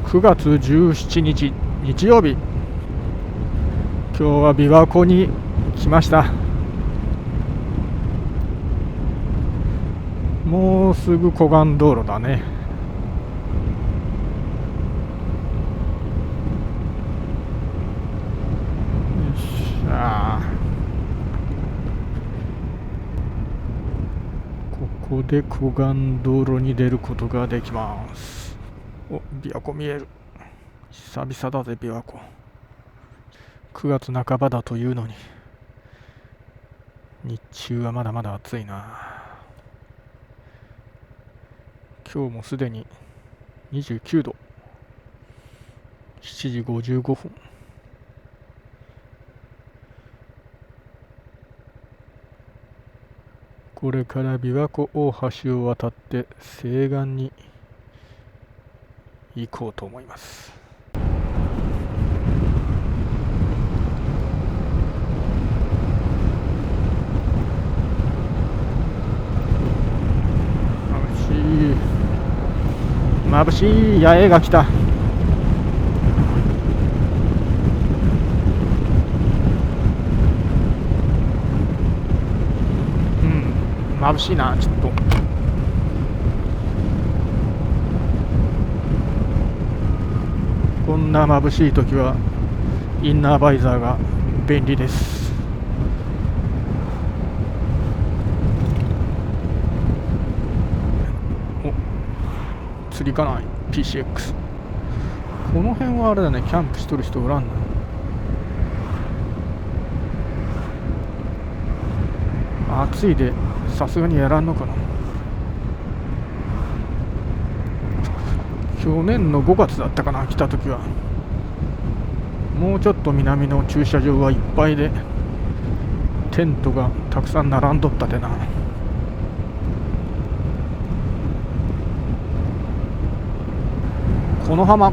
9月17日日曜日、今日は琵琶湖に来ました。もうすぐ湖岸道路だね。よっしゃー、ここで湖岸道路に出ることができます。お、琵琶湖見える。久々だぜ琵琶湖。9月半ばだというのに日中はまだまだ暑いな。今日もすでに29度、7時55分。これから琵琶湖大橋を渡って西岸に行こうと思います。眩しい野営が来た。眩しいな。ちょっとこんな眩しい時はインナーバイザーが便利です。お、釣りかない PCX。 この辺はあれだね、キャンプしとる人おらんな。暑いでさすがにやらんのかな。去年の5月だったかな、来た時は。もうちょっと南の駐車場はいっぱいでテントがたくさん並んどったでな。この浜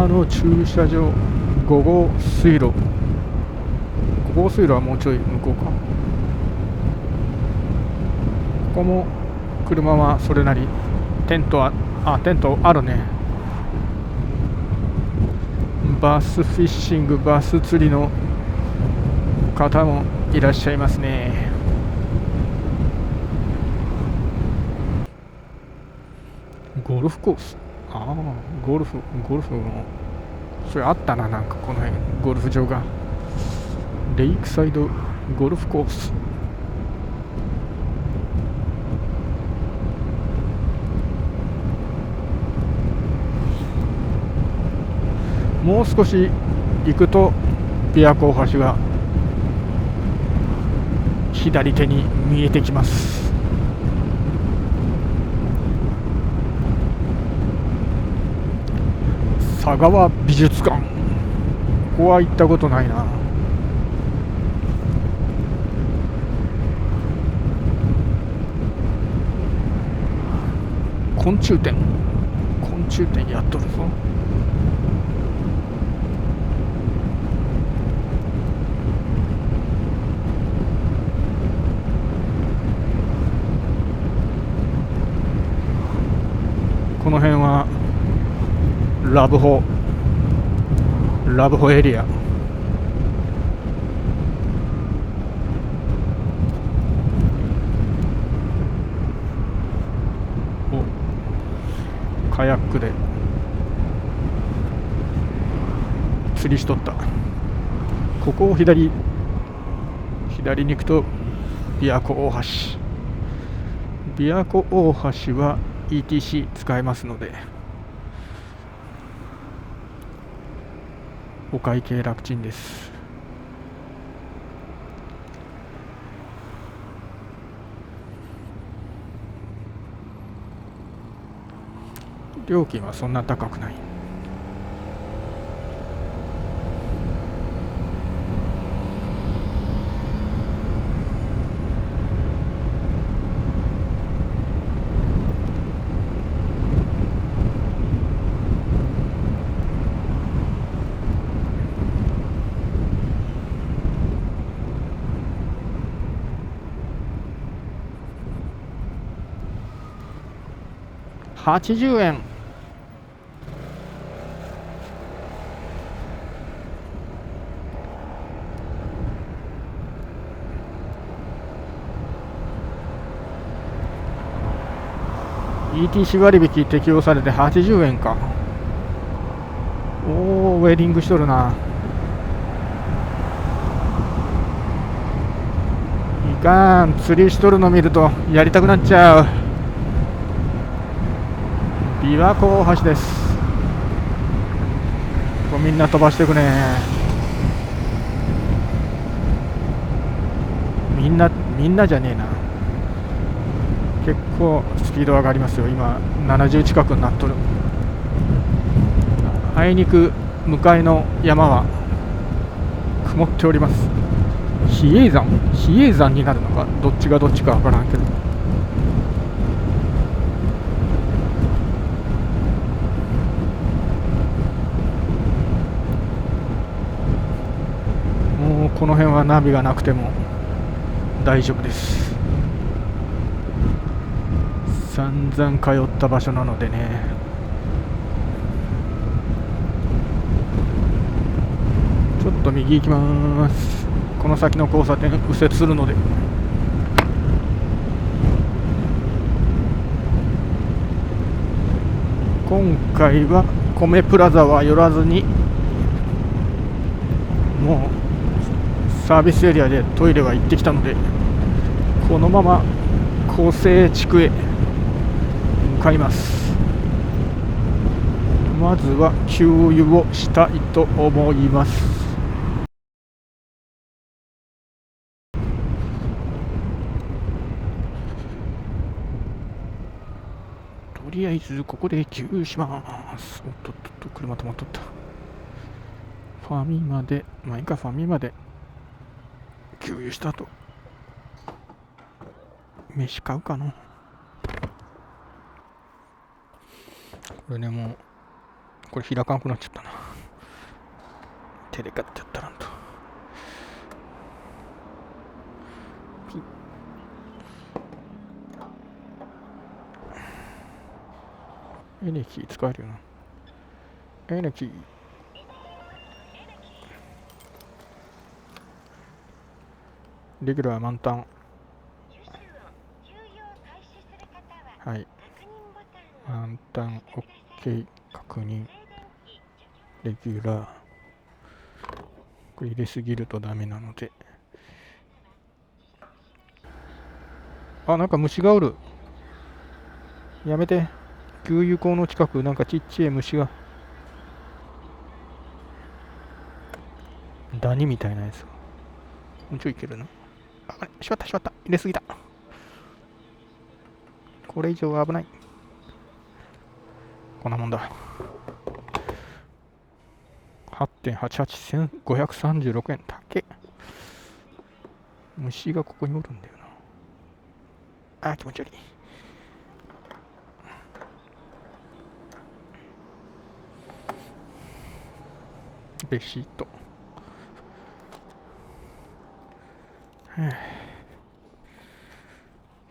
の駐車場、5号水路。5号水路はもうちょい向こうか。ここも車はそれなりテントあるね。バスフィッシング、バス釣りの方もいらっしゃいますね。ゴルフコース。ゴルフのそれあったな。なんかこの辺ゴルフ場が、レイクサイドゴルフコース。もう少し行くと琵琶湖大橋が左手に見えてきます。佐川美術館、ここは行ったことないな。昆虫展やっとるぞ。この辺はラブホエリア。カヤックで釣りしとった。ここを左に行くと琵琶湖大橋。琵琶湖大橋は ETC 使えますのでお会計楽ちんです。料金はそんな高くない。80円。ETC 割引適用されて80円か。おー、ウェディングしとるな。いかん、釣りしとるの見るとやりたくなっちゃう。琵琶湖大橋です。これみんな飛ばしてくね。みんなじゃねえな。結構スピード上がりますよ。今70近くになっとる。あいにく向かいの山は曇っております。比叡山になるのか、どっちがどっちかわからんけど。もうこの辺はナビがなくても大丈夫です。散々通った場所なのでね。ちょっと右行きます。この先の交差点右折するので。今回は米プラザは寄らずに、もうサービスエリアでトイレは行ってきたので、このまま厚生地区へ向かいます。まずは給油をしたいと思います。とりあえずここで給油します。おっとっと、車止まっとった。ファミマで、まあいいか、ファミマで給油した後、飯買うかな。これね、もうこれ開かなくなっちゃったな。手で買ってやったらんと。エネキー使えるよな。エネキーレギュラー満タン。はい、満タン OK。 確認。レギュラーこれ入れすぎるとダメなので。あ、なんか虫がおる。やめて。給油口の近くなんかちっちゃい虫が、ダニみたいなやつ。もうちょいいけるな。あれ、しまった、入れすぎた。これ以上は危ない。こんなもんだ。8.88、1536円。たけ。虫がここにおるんだよな。あー、気持ち悪い。レシート。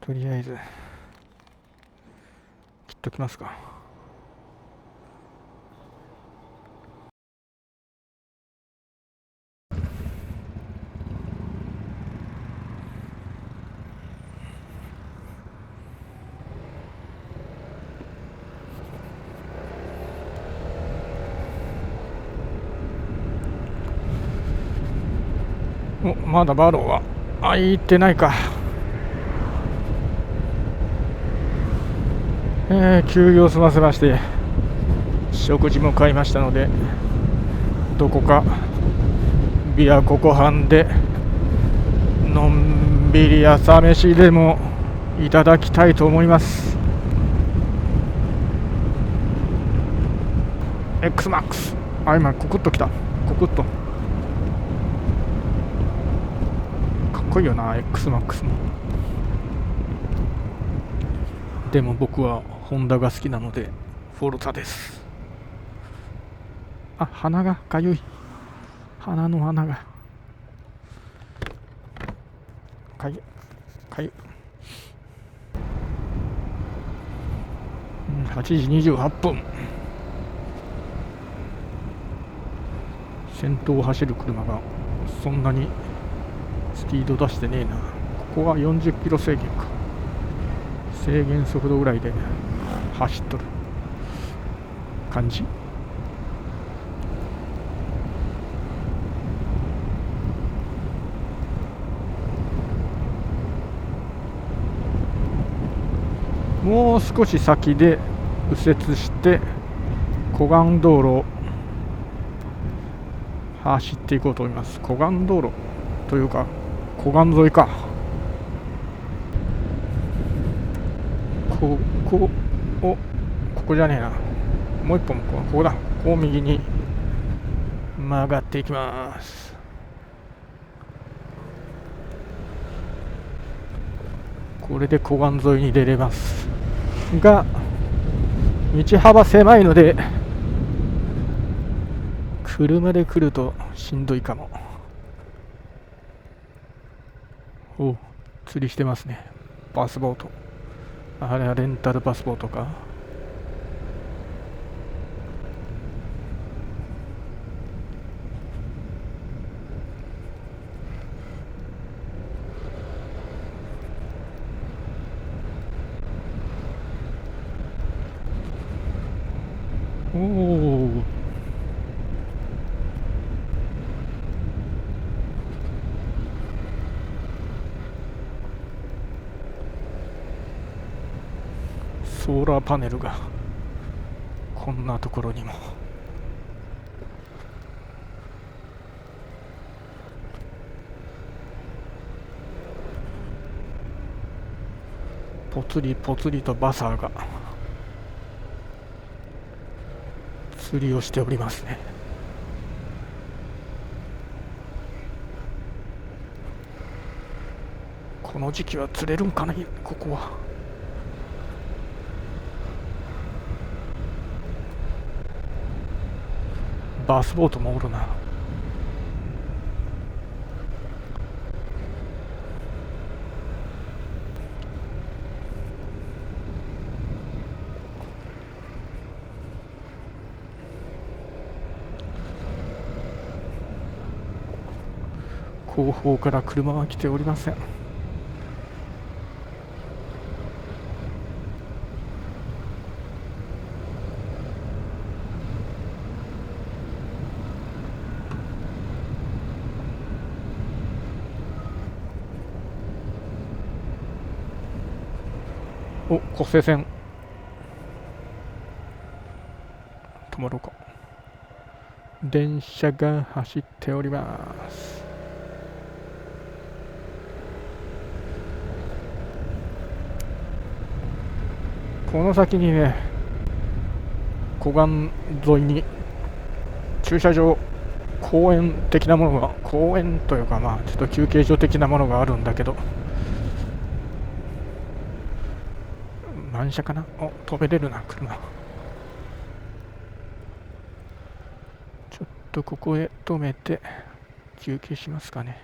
とりあえず切っときますか。お、まだバローは開いてないか。給油を済ませまして、食事も買いましたので、どこか琵琶湖湖畔でのんびり朝飯でもいただきたいと思います。 XMAX。 あ、今コクッときた。コクッとかっこいいよな XMAX も。でも僕はホンダが好きなのでフォルツァです。あ、鼻がかゆい。鼻の穴がかゆい。8時28分。先頭を走る車がそんなにスピード出してねえな。ここは40キロ制限か。制限速度ぐらいで走っとる感じ。もう少し先で右折して湖岸道路を走っていこうと思います。湖岸道路というか湖岸沿いか。ここじゃねえな。もう一本ここだ。ここを右に曲がっていきます。これで湖岸沿いに出れますが、道幅狭いので車で来るとしんどいかも。お、釣りしてますね。バスボート。あれはレンタルバスボートか。おお、ソーラーパネルがこんなところにも。ぽつりぽつりとバサーが釣りをしておりますね。この時期は釣れるんかな、ここは。バスボートもおるな。後方から車は来ておりません。お、国西線止まろうか。電車が走っております。この先にね、湖岸沿いに駐車場、公園的なものが、公園というかまあちょっと休憩所的なものがあるんだけど、満車かな。お、止めれるな、車。ちょっとここへ止めて休憩しますかね。